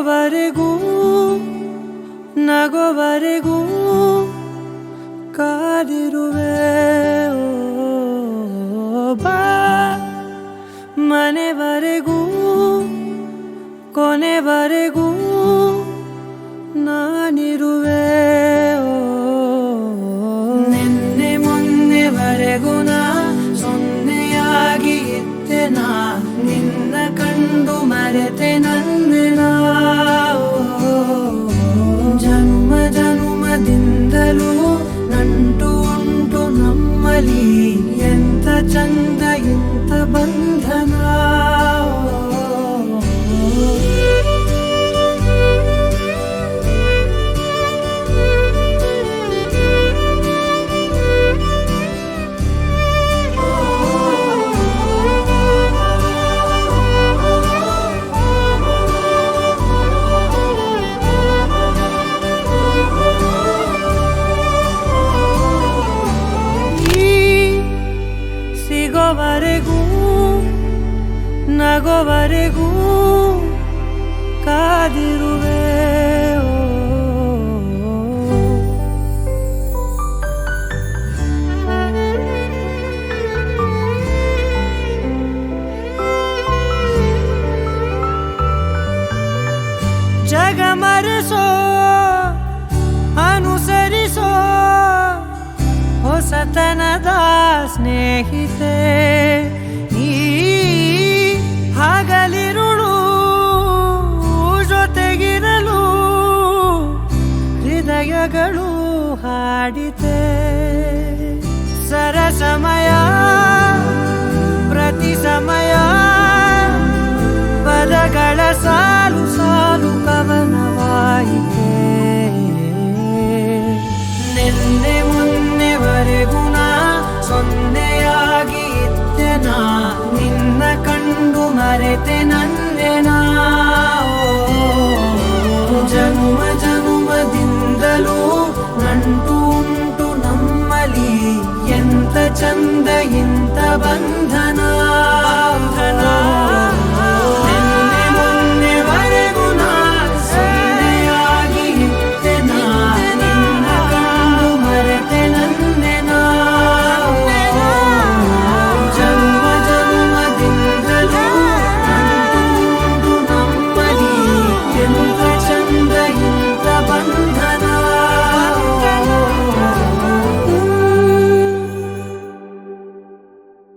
ಸಿಗೋವರೆಗೂ ನಗೋವರೆಗೂ ಕಾದಿರುವೆ ಬಾ ಮನೆವರೆಗೂ ಕೊನೆವರೆಗೂ ನಾನಿರುವೆ ನಿನ್ನೆ ಮೊನ್ನೆವರೆಗೂ ನಾ ಸೊನ್ನೆಯಾಗಿ ಇದ್ದೆ ನಾ ನಿನ್ನ ಕಂಡು ಮರೆತೆ ನನ್ನೆನಾ ಜನ್ಮ ಜನ್ಮದಿಂದಲೂ ನಂಟು ಉಂಟು ನಮ್ಮಲ್ಲಿ ಎಂತ ಚಂದ ಎಂತ ಬಂಧನ ಸಿಗೋವರೆಗೂ ನಗೋವರೆಗೂ ಕಾದಿರುವೆ ಜಗ ಮರೆಸೋ ಅನುಸರಿಸೋ ಹೊಸತನದ ಸ್ನೇಹಿತೆ ನೀ ಹಗಲಿರುಳು ಜೊತೆಗಿರಲು ಹೃದಯಗಳು ಹಾಡಿತೆ ಸರಸಮಯ ಪ್ರತಿ ಸಮಯ ಪದಗಳ ಸಾಲು ಸಾಲು ಕವನವಾಯಿತೆ ನಿನ್ನೆ ಮೊನ್ನೆವರೆಗೂ ನಾ ಸೊನ್ನೆಯಾಗಿ ಇದ್ದೆ ನಾ ನಿನ್ನ ಕಂಡು ಮರೆತೆ ನನ್ನೆನಾ ಜನ್ಮ ಜನ್ಮದಿಂದಲೂ ನಂಟು ಉಂಟು ನಮ್ಮಲ್ಲಿ ಎಂತ ಚಂದ ಎಂತ ಬಂಧನ